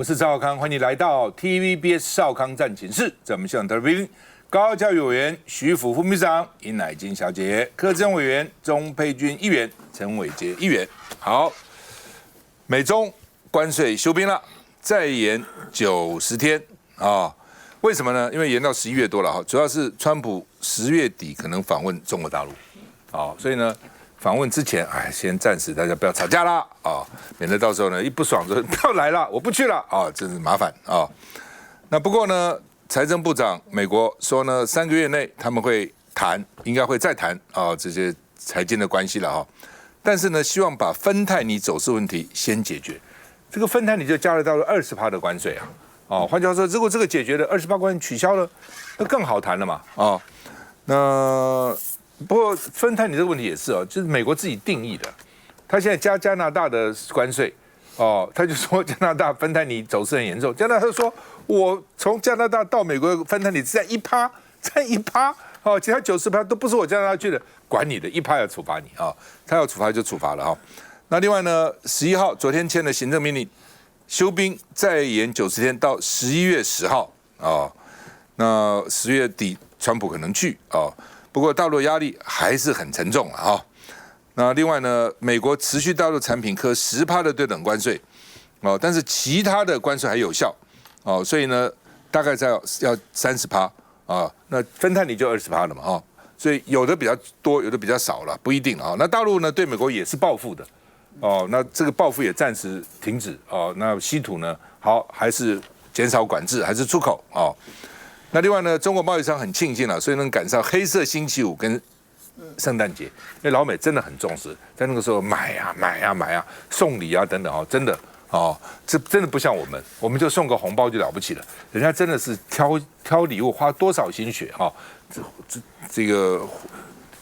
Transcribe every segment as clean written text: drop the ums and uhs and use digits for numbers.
我是赵少康，欢迎你来到 TVBS 少康战情室。在我们现场特别来宾，高教育委员徐福副秘书长尹乃菁小姐，柯志恩委员、钟佩君议员、陈伟杰议员。好，美中关税休兵了，再延90天啊。为什么呢？因为延到11月多了哈，主要是川普10月底可能访问中国大陆，所以呢，访问之前，先暂时大家不要吵架啦啊，免得到时候呢一不爽就不要来了，我不去了啊，真是麻烦啊。那不过呢，财政部长美国说呢，3个月内他们会谈，应该会再谈啊这些财经的关系了哈。但是呢，希望把芬太尼走私问题先解决。这个芬太尼就加了到了20%的关税啊。换句话说，如果这个解决了，28关取消了，那更好谈了嘛那不过芬太尼这个问题也是就是美国自己定义的，他现在加拿大的关税他就说加拿大芬太尼走私很严重，加拿大他说我从加拿大到美国芬太尼只占1%，其他90%都不是我加拿大去的，管你的1%要处罚你他要处罚就处罚了那另外呢，11号昨天签的行政命令。休兵再延90天到11月10号那10月底川普可能去不过大陆压力还是很沉重了那另外呢，美国持续大陆产品科10%的对等关税但是其他的关税还有效所以呢，大概要30%那芬太尼就20%了嘛所以有的比较多，有的比较少了，不一定那大陆呢对美国也是报复的。那这个报复也暂时停止那稀土呢？好，还是减少管制，还是出口那另外呢，中国贸易商很庆幸了，所以能赶上黑色星期五跟圣诞节，因为老美真的很重视，在那个时候买啊，送礼啊等等真的这真的不像我们就送个红包就了不起了，人家真的是挑礼物花多少心血这个。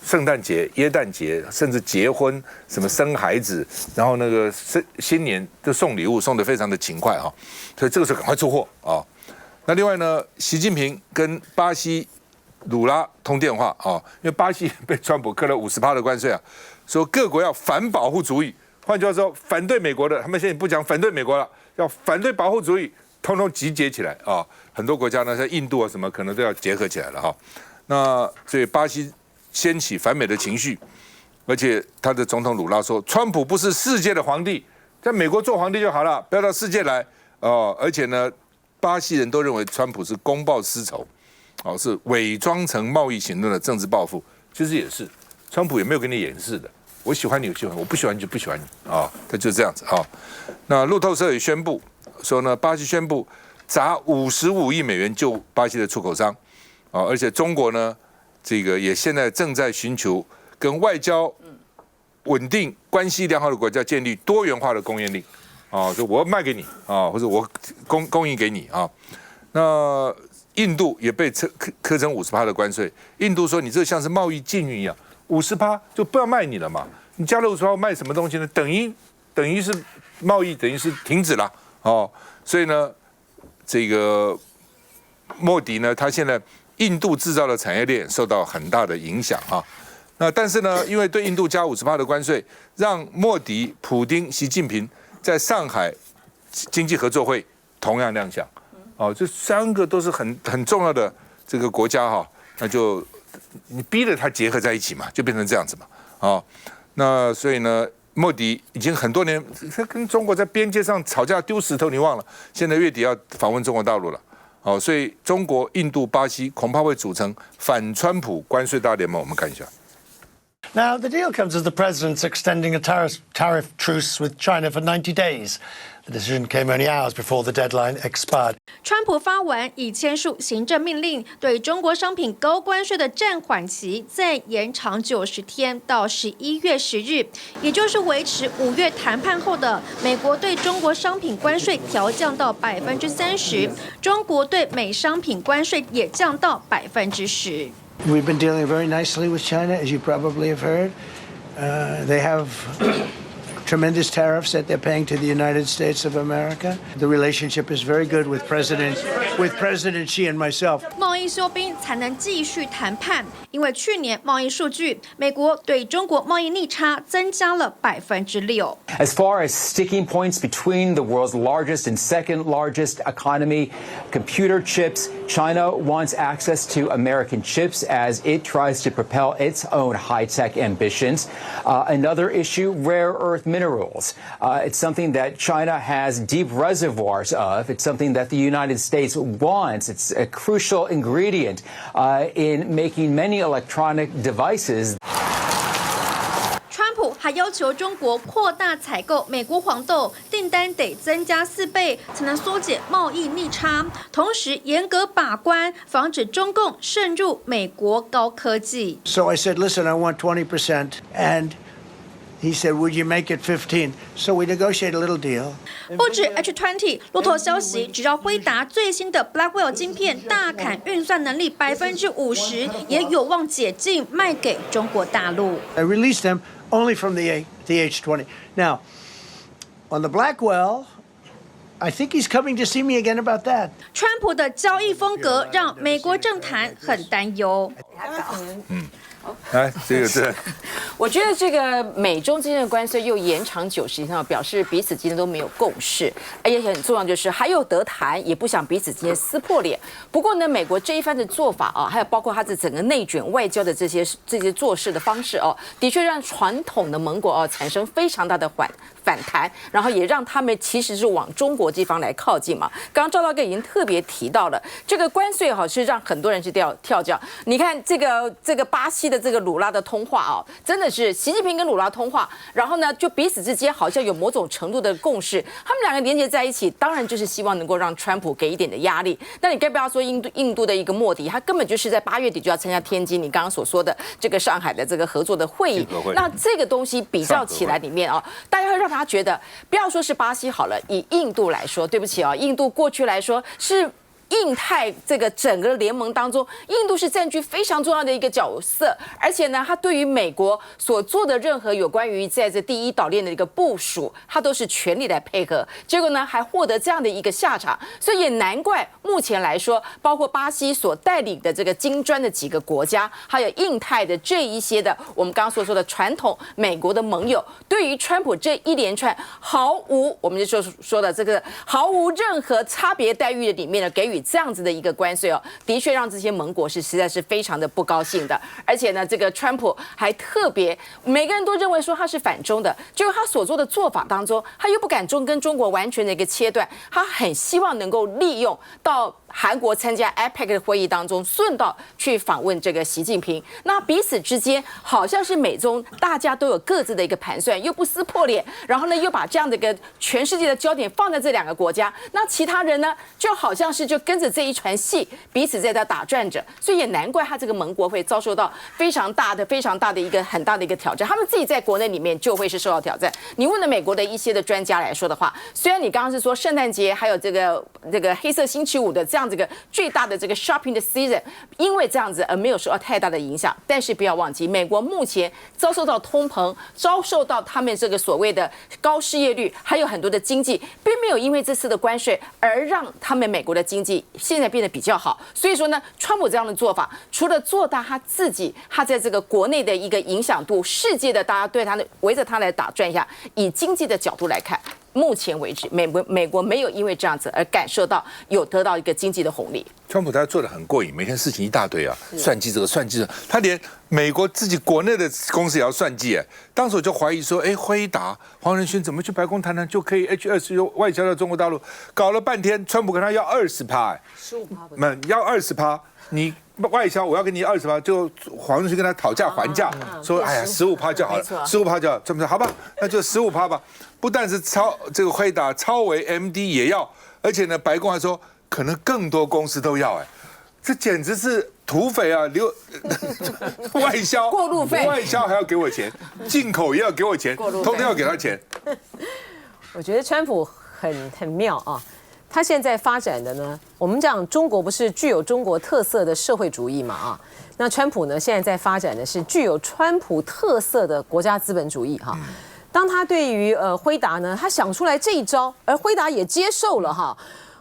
圣诞节、耶诞节，甚至结婚、什么生孩子，然后那个新年就送礼物，送得非常的勤快所以这个时候赶快出货那另外呢，习近平跟巴西鲁拉通电话因为巴西被川普课了50%的关税说各国要反保护主义，换句话说，反对美国的，他们现在不讲反对美国了，要反对保护主义，通通集结起来很多国家呢，像印度什么，可能都要结合起来了那所以巴西。掀起反美的情绪，而且他的总统鲁拉说，川普不是世界的皇帝，在美国做皇帝就好了，不要到世界来而且呢，巴西人都认为川普是公报私仇，是伪装成贸易行动的政治报复。其实也是，川普也没有跟你掩饰的，我喜欢你就喜欢，我不喜欢你就不喜欢你他就这样子那路透社也宣布说呢，巴西宣布砸55亿美元救巴西的出口商而且中国呢。这个也现在正在寻求跟外交稳定关系良好的国家建立多元化的供应链说我卖给你或者我供应给你那印度也被课征50%的关税，印度说你这像是贸易禁运一样，50%就不要卖你了嘛，你加了50%卖什么东西呢？等于是贸易等于是停止了所以呢，这个莫迪呢，他现在。印度制造的产业链受到很大的影响那但是呢，因为对印度加50%的关税，让莫迪、普丁、习近平在上海经济合作会同样亮相这3个都是很重要的这个国家那就你逼着他结合在一起嘛，就变成这样子嘛那所以呢，莫迪已经很多年跟中国在边界上吵架丢石头，你忘了？现在月底要访问中国大陆了。所以中国、印度、巴西恐怕会组成反川普关税大联盟。我们看一下。Now, the deal comes as the president's extending a tariff truce with China for 90 days. The decision came only hours before the deadline expired. 川普发文已签署行政命令，对中国商品高关税的暂缓期再延长90天到11月10日，也就是维持5月谈判后的美国对中国商品关税调降到30%，中国对美商品关税也降到10%。We've been dealing very nicely with China, as you probably have heard. They have tremendous tariffs that they're paying to the United States of America. The relationship is very good with President Xi and myself. 贸易易休兵才能继续谈判。因为去年贸易数据，美国对中国贸易逆差增加了6%。As far as sticking points between the world's largest and second largest economy, computer chips, China wants access to American chips as it tries to propel its own high-tech ambitions. Another issue, rare earth minerals. It's something that China has deep reservoirs of. It's something that the United States wants. It's a crucial ingredient in making many electronic devices. 川普还要求中国扩大采购美国黄豆，订单得增加4倍，才能缩减贸易逆差。同时严格把关，防止中共渗入美国高科技。So I said, listen, I want 20%. And he said, would you make it 15? So we negotiated a little deal. 不止 H20， 路透消息，只要辉达最新的 Blackwell 晶片大砍运算能力50%，也有望解禁卖给中国大陆。I released them only from the H20. Now, on the Blackwell, I think he's coming to see me again about that. 川普的交易风格让美国政坛很担忧。来，这个是。我觉得这个美中之间的关税又延长90天，表示彼此之间都没有共识，而且很重要就是还有得谈，也不想彼此之间撕破脸。不过呢，美国这一番的做法啊，还有包括他的整个内卷外交的这些做事的方式哦，的确让传统的盟国哦产生非常大的反弹，然后也让他们其实是往中国这方来靠近嘛。刚刚赵大哥已经特别提到了，这个关税哈是让很多人是跳脚。你看这个巴西的这个鲁拉的通话哦，真的是习近平跟鲁拉通话，然后呢就彼此之间好像有某种程度的共识，他们两个连接在一起，当然就是希望能够让川普给一点的压力。那你该不要说印度的一个莫迪，他根本就是在8月底就要参加天津你刚刚所说的这个上海的这个合作的会议，那这个东西比较起来里面啊，大家会让他觉得，不要说是巴西好了，以印度来说，对不起啊，印度过去来说是印太这个整个联盟当中，印度是占据非常重要的一个角色，而且呢，它对于美国所做的任何有关于在这第一岛链的一个部署，它都是全力来配合。结果呢，还获得这样的一个下场，所以也难怪目前来说，包括巴西所带领的这个金砖的几个国家，还有印太的这一些的我们刚刚所说的传统美国的盟友，对于川普这一连串我们就说的这个毫无任何差别待遇的里面呢，给予这样子的一个关税哦，的确让这些盟国是实在是非常的不高兴的。而且呢，这个川普还特别，每个人都认为说他是反中的，结果他所做的做法当中，他又不敢跟中国完全的一个切断，他很希望能够利用到韩国参加 APEC 的会议当中，顺道去访问这个习近平。那彼此之间好像是美中大家都有各自的一个盘算，又不撕破脸，然后呢又把这样的一个全世界的焦点放在这两个国家，那其他人呢就好像是就跟着这一船戏，彼此在这打转着，所以也难怪他这个盟国会遭受到非常大的一个很大的一个挑战，他们自己在国内里面就会是受到挑战。你问了美国的一些的专家来说的话，虽然你刚刚是说圣诞节还有这个黑色星期五的这样子一个最大的这个 shopping 的 season， 因为这样子而没有受到太大的影响，但是不要忘记，美国目前遭受到通膨，遭受到他们这个所谓的高失业率，还有很多的经济，并没有因为这次的关税而让他们美国的经济现在变得比较好。所以说呢，川普这样的做法，除了做大他自己，他在这个国内的一个影响度，世界的大家对他的围着他来打转一下，以经济的角度来看，目前为止，美国没有因为这样子而感受到有得到一个经济的红利。川普他做的很过瘾，每天事情一大堆啊，算计这个算计这个，他连美国自己国内的公司也要算计哎。当时我就怀疑说，哎，辉达、黄仁勋怎么去白宫谈谈就可以 H20外销到中国大陆？搞了半天，川普跟他要20%，哎，15%，要20%，你外销我要给你20%，就黄仁勋跟他讨价还价，说哎呀15%就好了，15%就好，这么说好吧，那就15%吧。不但是这个辉达、超微、MD 也要，而且呢，白宫还说可能更多公司都要，哎，这简直是土匪啊！外销过路费，外销还要给我钱，进口也要给我钱，通通要给他钱。我觉得川普很妙啊。他现在发展的呢，我们讲中国不是具有中国特色的社会主义嘛啊？那川普呢现在在发展的是具有川普特色的国家资本主义哈。当他对于辉达呢，他想出来这一招，而辉达也接受了哈。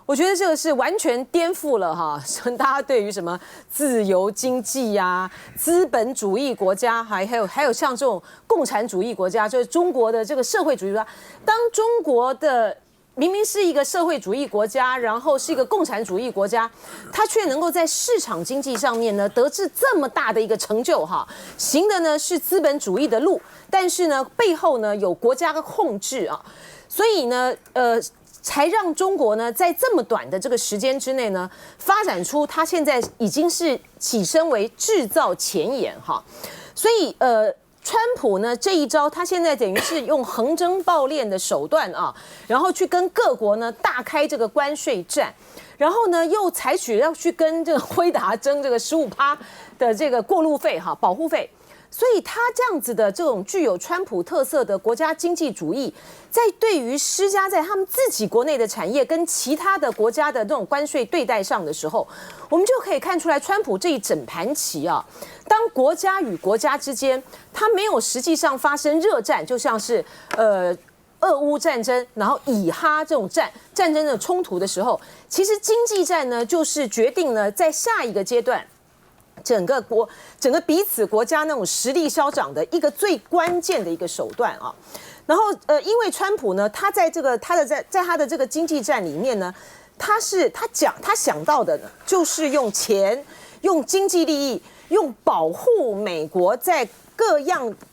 我觉得这个是完全颠覆了哈，大家对于什么自由经济呀、资本主义国家，还有像这种共产主义国家，就是中国的这个社会主义国家。当中国的明明是一个社会主义国家，然后是一个共产主义国家，它却能够在市场经济上面呢得至这么大的一个成就哈，行的呢是资本主义的路，但是呢背后呢有国家的控制啊，所以呢才让中国呢在这么短的这个时间之内呢，发展出它现在已经是起身为制造前沿哈，所以川普呢这一招，他现在等于是用横征暴敛的手段啊，然后去跟各国呢大开这个关税战，然后呢又采取要去跟这个辉达争这个15%的这个过路费哈保护费。所以他这样子的这种具有川普特色的国家经济主义，在对于施加在他们自己国内的产业跟其他的国家的这种关税对待上的时候，我们就可以看出来，川普这一整盘棋啊，当国家与国家之间，它没有实际上发生热战，就像是俄乌战争，然后以哈这种战争的冲突的时候，其实经济战呢，就是决定呢在下一个阶段。整个彼此国家那种实力消长的一个最关键的一个手段啊，然后因为川普呢，他在他的这个经济战里面呢，他想到的呢，就是用钱、用经济利益、用保护美国在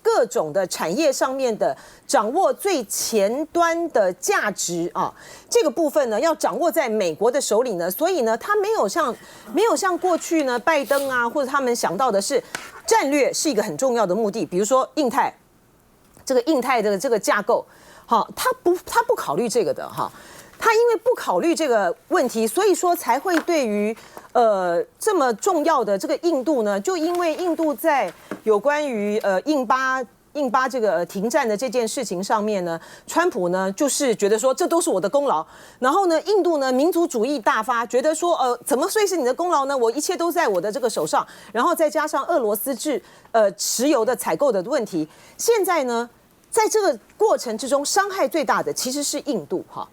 各种的产业上面的掌握最前端的价值啊，这个部分呢要掌握在美国的手里呢，所以呢，他没有像过去呢拜登啊或者他们想到的是战略是一个很重要的目的，比如说印太的这个架构，好，他不考虑这个的哈。他因为不考虑这个问题，所以说才会对于这么重要的这个印度呢，就因为印度在有关于印巴这个停战的这件事情上面呢，川普呢就是觉得说这都是我的功劳，然后呢印度呢民族主义大发，觉得说怎么会是你的功劳呢？我一切都在我的这个手上，然后再加上俄罗斯石油的采购的问题，现在呢在这个过程之中伤害最大的其实是印度哈。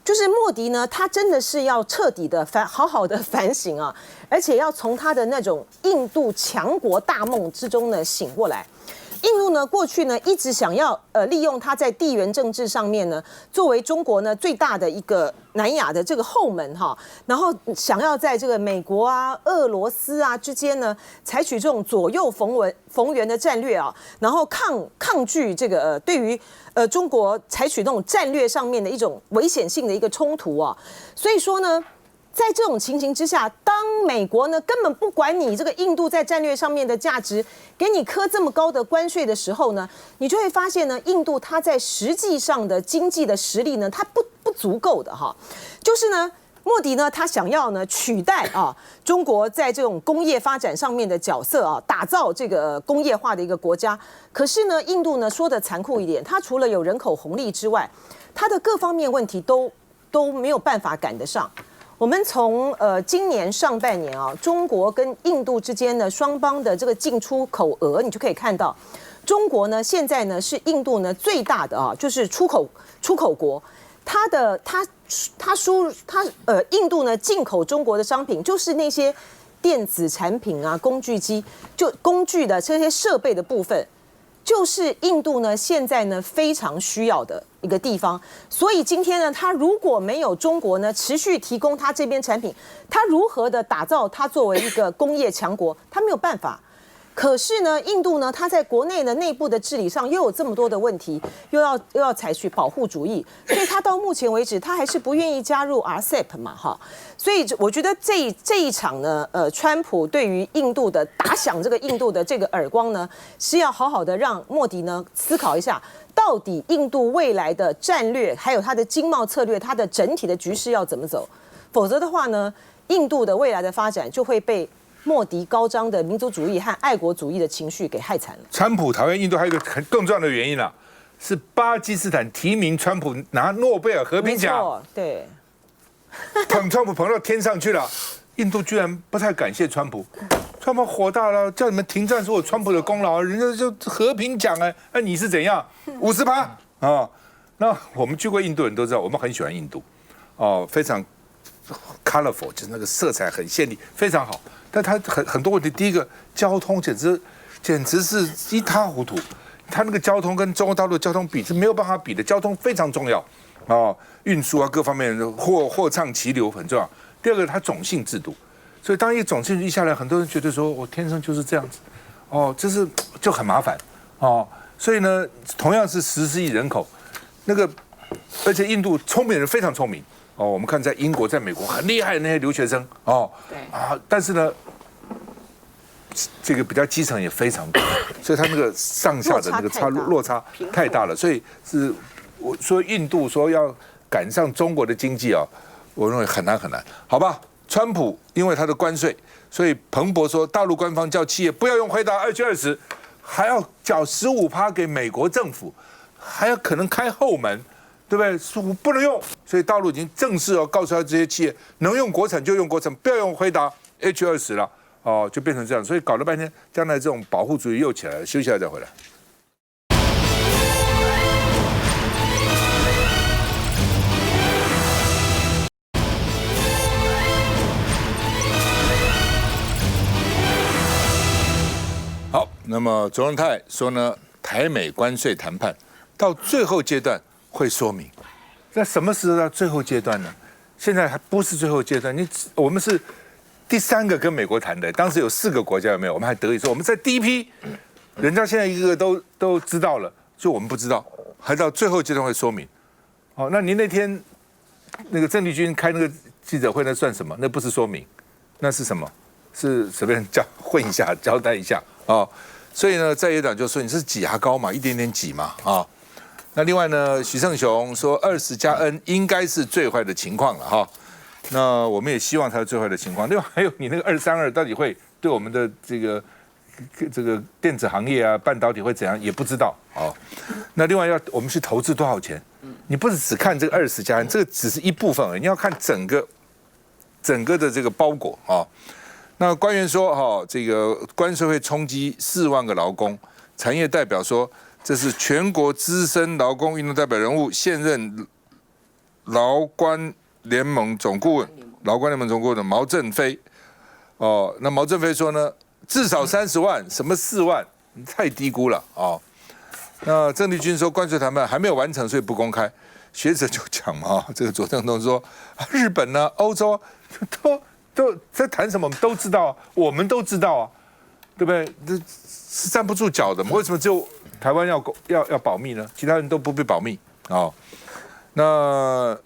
就是莫迪呢，他真的是要彻底的好好的反省啊，而且要从他的那种印度强国大梦之中呢醒过来。印度呢，过去呢一直想要利用它在地缘政治上面呢，作为中国呢最大的一个南亚的这个后门哈，然后想要在这个美国啊、俄罗斯啊之间呢，采取这种左右逢源的战略啊，然后抗拒这个对于中国采取那种战略上面的一种危险性的一个冲突啊，所以说呢。在这种情形之下，当美国呢根本不管你这个印度在战略上面的价值，给你科这么高的关税的时候呢，你就会发现呢，印度它在实际上的经济的实力呢，它不足够的哈。就是呢，莫迪呢，他想要呢取代啊中国在这种工业发展上面的角色啊，打造这个工业化的一个国家。可是呢，印度呢说的残酷一点，它除了有人口红利之外，它的各方面问题都没有办法赶得上。我们从今年上半年啊，中国跟印度之间的双方的这个进出口额，你就可以看到，中国呢现在呢是印度呢最大的啊，就是出口国，印度呢进口中国的商品就是那些电子产品啊、工具机，就工具的这些设备的部分。就是印度呢，现在呢非常需要的一个地方，所以今天呢，它如果没有中国呢持续提供它这边产品，它如何的打造它作为一个工业强国，它没有办法。可是呢，印度呢，它在国内的内部的治理上又有这么多的问题，又要采取保护主义，所以它到目前为止，它还是不愿意加入 RCEP 嘛，哈。所以我觉得这一场呢，川普对于印度的打响这个印度的这个耳光呢，是要好好的让莫迪呢思考一下，到底印度未来的战略，还有它的经贸策略，它的整体的局势要怎么走？否则的话呢，印度的未来的发展就会被莫迪高涨的民族主义和爱国主义的情绪给害惨了。川普讨厌印度还有一个更重要的原因啊，是巴基斯坦提名川普拿诺贝尔和平奖，对，捧川普捧到天上去了，印度居然不太感谢川普，川普火大了，叫你们停战是我川普的功劳，人家就和平奖哎，那你是怎样50%啊？那我们去过印度人都知道，我们很喜欢印度，哦，非常 colorful， 就是那个色彩很鲜丽，非常好。但它很多问题，第一个交通简直是一塌糊涂。它那个交通跟中国大陆的交通比是没有办法比的，交通非常重要哦，运输啊各方面货畅其流很重要。第二个，它种姓制度，所以当一个种姓制一下来，很多人觉得说我天生就是这样子，哦，这是就很麻烦哦。所以呢，同样是14亿人口，那个而且印度聪明的人非常聪明哦。我们看在英国、在美国很厉害的那些留学生哦，对啊，但是呢。这个比较基层也非常多，所以他那个上下的那个落差太大了，所以是我说印度说要赶上中国的经济啊，我认为很难很难，好吧？川普因为他的关税，所以彭博说大陆官方叫企业不要用回答2G20，还要缴15%给美国政府，还要可能开后门，对不对？说不能用，所以大陆已经正式告诉他这些企业能用国产就用国产，不要用回答H20了。哦，就变成这样，所以搞了半天，将来这种保护主义又起来了。休息一下再回来。好，那么卓荣泰说呢，台美关税谈判到最后阶段会说明，在什么时候到最后阶段呢？现在还不是最后阶段，我们是。第3个跟美国谈的，当时有4个国家有没有？我们还得意说我们在第一批，人家现在一个个都知道了，就我们不知道，还到最后阶段会说明。哦，那您那天那个郑丽君开那个记者会，那算什么？那不是说明，那是什么？是随便混一下，交代一下啊、哦。所以呢，在野党就说你是挤牙膏嘛，一点点挤嘛啊、哦。那另外呢，许胜雄说20+N 应该是最坏的情况了哈。哦，那我们也希望它是最坏的情况。另外还有你那个232到底会对我们的这个电子行业啊、半导体会怎样，也不知道哦。那另外我们去投资多少钱？你不是只看这个20+N，这个只是一部分而已，你要看整个的这个包裹啊。那官员说哈，这个关税会冲击4万个劳工，产业代表说这是全国资深劳工运动代表人物现任劳官联盟总顾问的毛振飞，哦，那毛振飞说呢，至少30万，什么4万，太低估了哦。那郑丽君说关税谈判还没有完成，所以不公开。学者就讲嘛，这个佐藤东说，日本呢、欧洲都在谈什么，我们都知道啊，我们都知道啊，对不对？这是站不住脚的嘛。为什么只有台湾要保密呢？其他人都不必保密啊、哦？那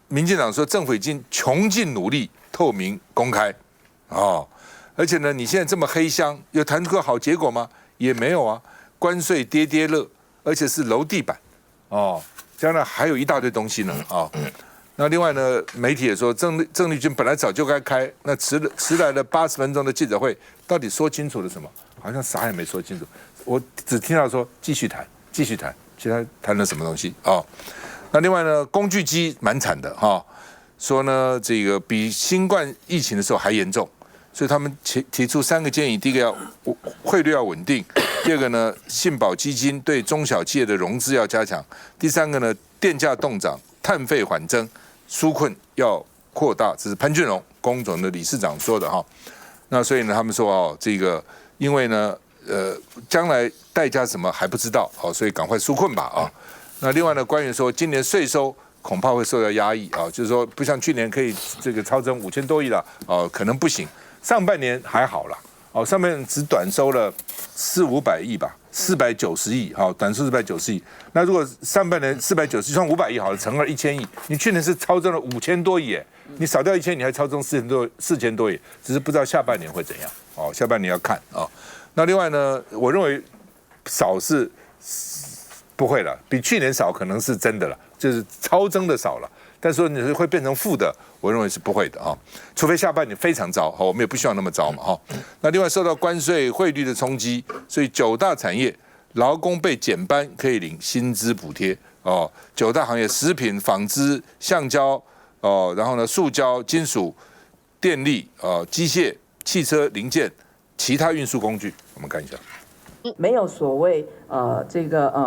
民进党说政府已经穷尽努力透明公开，哦，而且呢，你现在这么黑箱，有谈出个好结果吗？也没有啊，关税跌跌乐，而且是楼地板，哦，将来还有一大堆东西呢，啊、哦。那另外呢，媒体也说郑丽君本来早就该开，那迟来了80分钟的记者会，到底说清楚了什么？好像啥也没说清楚，我只听到说继续谈，其他谈了什么东西啊？哦，那另外呢，工具机蛮惨的哈，说呢这个比新冠疫情的时候还严重，所以他们提出3个建议：第一个要汇率要稳定；第二个呢，信保基金对中小企业的融资要加强；第3个呢，电价动涨，碳费缓增，纾困要扩大。这是潘俊荣工总的理事长说的哈。那所以呢，他们说哦，这个因为呢，将来代价什么还不知道，哦，所以赶快纾困吧啊。那另外呢，官员说，今年税收恐怕会受到压抑啊，就是说不像去年可以这个超增5000多亿了，哦，可能不行。上半年还好了，哦，上半年只短收了400-500亿吧，490亿，好，短收490亿。那如果上半年490亿，算500亿好了，乘21000亿，你去年是超增了5000多亿，你少掉1000，你还超增4000多亿，只是不知道下半年会怎样，哦，下半年要看啊。那另外呢，我认为少是不会了，比去年少可能是真的了，就是超增的少了。但是说你会变成负的，我认为是不会的啊，除非下半年非常糟，我们也不希望那么糟嘛哈。那另外受到关税汇率的冲击，所以9大产业劳工被减班可以领薪资补贴哦。9大行业：食品、纺织、橡胶哦，然后呢，塑胶、金属、电力、机械、汽车零件、其他运输工具。我们看一下。没有所谓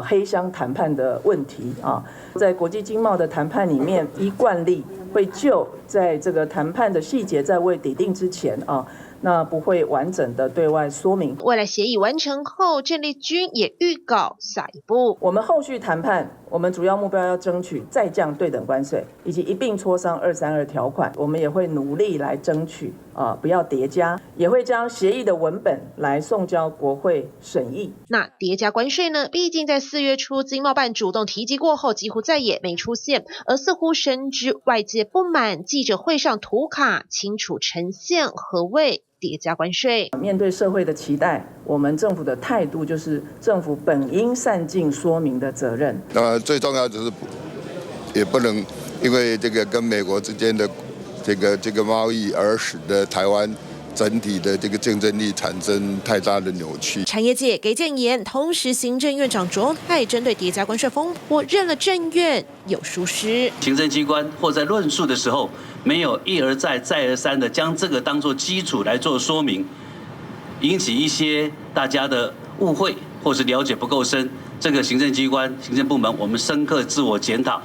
黑箱谈判的问题啊，在国际经贸的谈判里面，依惯例会就在这个谈判的细节在未拟定之前啊。那不会完整的对外说明。未来协议完成后，郑丽君也预告下一步。我们后续谈判，我们主要目标要争取再降对等关税，以及一并磋商232条款。我们也会努力来争取不要叠加，也会将协议的文本来送交国会审议。那叠加关税呢？毕竟在4月初经贸办主动提及过后，几乎再也没出现，而似乎深知外界不满，记者会上图卡清楚呈现何谓叠加关税。面对社会的期待，我们政府的态度就是政府本应善尽说明的责任。那最重要就是也不能因为这个跟美国之间的这个贸易而使得台湾整体的这个竞争力产生太大的扭曲。产业界给建言，同时行政院长卓荣泰针对叠加关税风波认了政院有疏失，行政机关或在论述的时候没有一而再再而三的将这个当作基础来做说明，引起一些大家的误会或是了解不够深。这个行政机关、行政部门，我们深刻自我检讨。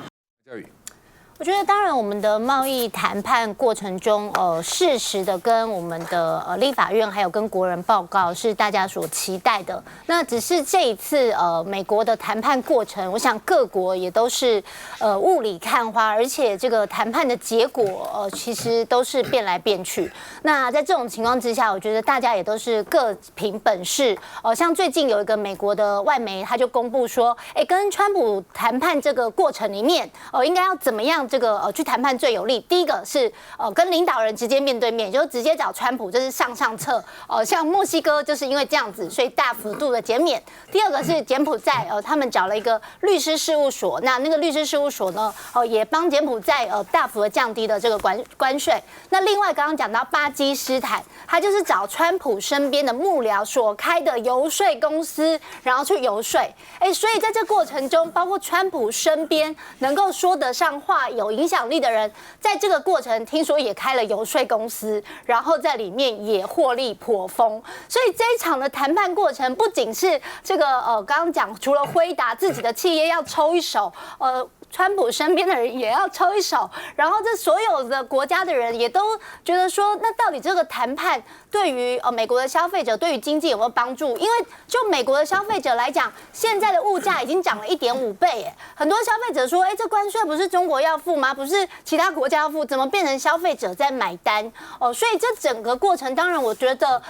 我觉得，当然，我们的贸易谈判过程中，适时的跟我们的立法院还有跟国人报告是大家所期待的。那只是这一次，美国的谈判过程，我想各国也都是雾里看花，而且这个谈判的结果，其实都是变来变去。那在这种情况之下，我觉得大家也都是各凭本事。像最近有一个美国的外媒，他就公布说，跟川普谈判这个过程里面，应该要怎么样？这个去谈判最有利。第一个是跟领导人直接面对面，就是直接找川普，这是上策。像墨西哥就是因为这样子，所以大幅度的减免。第二个是柬埔寨，他们找了一个律师事务所，那个律师事务所呢，也帮柬埔寨大幅的降低了这个关税。那另外刚刚讲到巴基斯坦，他就是找川普身边的幕僚所开的游说公司，然后去游说。所以在这过程中，包括川普身边能够说得上话、有影响力的人，在这个过程听说也开了游说公司，然后在里面也获利颇丰。所以这一场的谈判过程，不仅是这个刚刚讲，除了辉达自己的企业要抽一手，川普身边的人也要抽一手，然后这所有的国家的人也都觉得说，那到底这个谈判对于美国的消费者、对于经济有没有帮助？因为就美国的消费者来讲，现在的物价已经涨了1.5倍，很多消费者说，这关税不是中国要付吗？不是其他国家要付，怎么变成消费者在买单？所以这整个过程，当然我觉得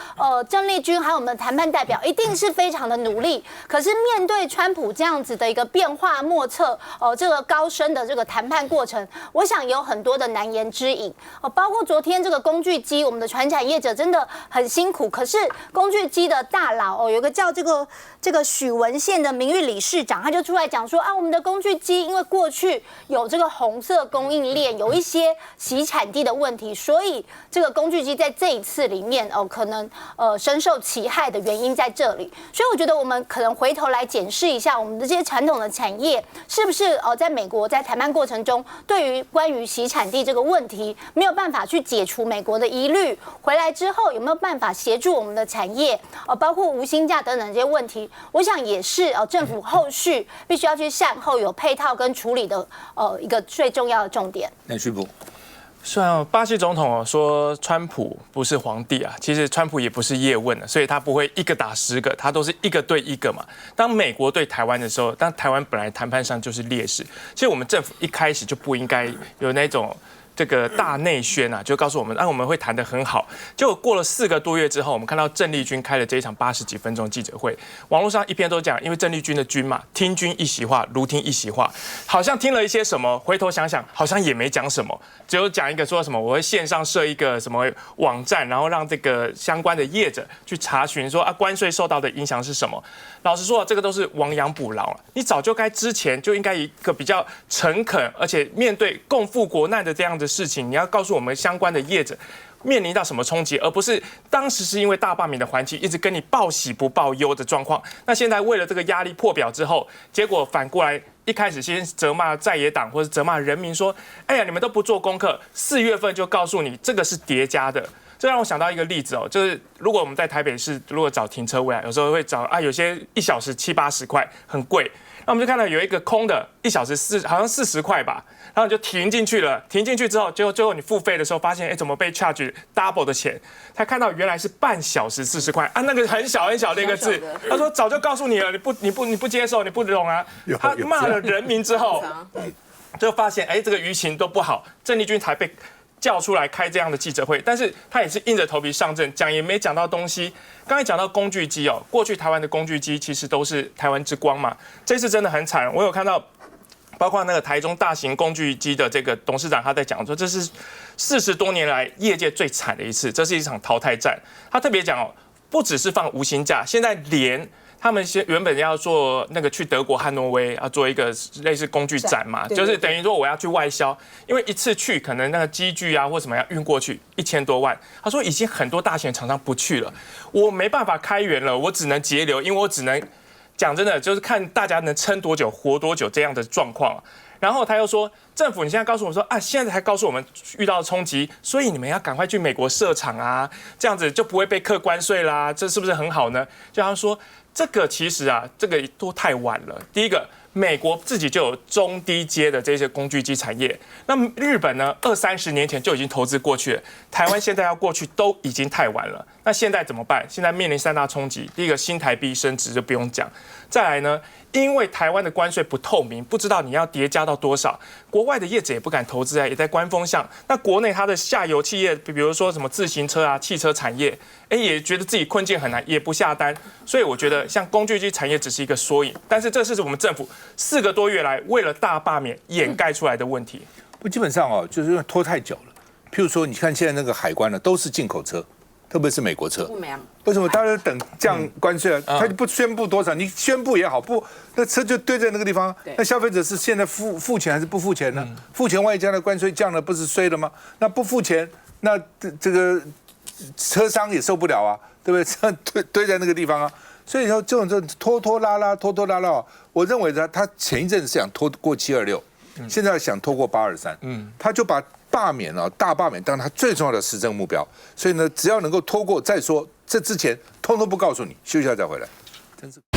郑丽君还有我们的谈判代表一定是非常的努力，可是面对川普这样子的一个变化莫测，这个高深的这个谈判过程，我想有很多的难言之隐。包括昨天这个工具机，我们的传产业者真的很辛苦。可是工具机的大佬有个叫这个许文宪的名誉理事长，他就出来讲说我们的工具机因为过去有这个红色供应链有一些洗产地的问题，所以这个工具机在这一次里面可能深受其害的原因在这里。所以我觉得我们可能回头来检视一下我们的这些传统的产业是不是在美国在谈判过程中，对于关于洗产地这个问题没有办法去解除美国的疑虑，回来之后有没有办法协助我们的产业，包括无薪假等等这些问题，我想也是政府后续必须要去善后有配套跟处理的一个最重要的重点。那徐博。虽然巴西总统说川普不是皇帝啊，其实川普也不是叶问所以他不会一个打10个，他都是一个对一个嘛。当美国对台湾的时候，当台湾本来谈判上就是劣势，其实我们政府一开始就不应该有那种这个大内宣就告诉我们，我们会谈得很好。结果过了4个多月之后，我们看到郑丽君开了这一场80几分钟记者会，网络上一篇都讲，因为郑丽君的君嘛，听君一席话，如听一席话，好像听了一些什么，回头想想，好像也没讲什么，只有讲一个说什么我会线上设一个什么网站，然后让这个相关的业者去查询说关税受到的影响是什么。老实说，这个都是亡羊补牢了。你早就该之前就应该一个比较诚恳，而且面对共赴国难的这样的事情，你要告诉我们相关的业者面临到什么冲击，而不是当时是因为大罢免的环境一直跟你报喜不报忧的状况。那现在为了这个压力破表之后，结果反过来一开始先责骂在野党或者责骂人民说，哎呀你们都不做功课，4月份就告诉你这个是叠加的。这让我想到一个例子哦，就是如果我们在台北市如果找停车位啊，有时候会找有些1小时70、80块，很贵。那我们就看到有一个空的，1小时好像40块吧，然后你就停进去了。停进去之后，结果最后你付费的时候发现，怎么被 charge double 的钱？才看到原来是半小时40块啊，那个很小很小的一个字。他说早就告诉你了，你不接受，你不懂啊。他骂了人民之后，就发现这个舆情都不好，郑丽君才被叫出来开这样的记者会，但是他也是硬着头皮上阵，讲也没讲到东西。刚才讲到工具机哦，过去台湾的工具机其实都是台湾之光嘛，这次真的很惨。我有看到，包括那个台中大型工具机的这个董事长，他在讲说，这是40多年来业界最惨的一次，这是一场淘汰战。他特别讲哦，不只是放无薪假，现在连他们原本要做那个去德国汉诺威要做一个类似工具展嘛，就是等于说我要去外销，因为一次去可能那个机具啊或什么要运过去1000多万。他说已经很多大型厂商不去了，我没办法开源了，我只能节流，因为我只能讲真的就是看大家能撑多久活多久这样的状况。然后他又说，政府你现在告诉我说现在才告诉我们遇到冲击，所以你们要赶快去美国设厂啊，这样子就不会被课关税啦，这是不是很好呢？就他说。这个其实这个都太晚了。第一个，美国自己就有中低阶的这些工具机产业，那日本呢，20-30年前就已经投资过去了。台湾现在要过去都已经太晚了。那现在怎么办？现在面临3大冲击。第一个，新台币升值就不用讲。再来呢，因为台湾的关税不透明，不知道你要叠加到多少，国外的业者也不敢投资也在观风向。那国内它的下游企业，比如说什么自行车啊、汽车产业，也觉得自己困境很难，也不下单。所以我觉得像工具机产业只是一个缩影，但是这是我们政府4个多月来为了大罢免掩盖出来的问题。不，基本上就是因为拖太久了。譬如说，你看现在那个海关呢，都是进口车。特别是美国车，为什么大家等降关税啊？他就不宣布多少，你宣布也好，不，那车就堆在那个地方。那消费者是现在付钱还是不付钱呢？付钱万一将来关税降了，不是衰了吗？那不付钱，那这个车商也受不了啊，对不对？堆在那个地方啊，所以说这种拖拖拉拉，我认为他前一阵是想拖过726，现在想拖过823，他就把大罢免当他最重要的施政目标，所以呢，只要能够拖过再说，这之前通通不告诉你，休息一下再回来，真是。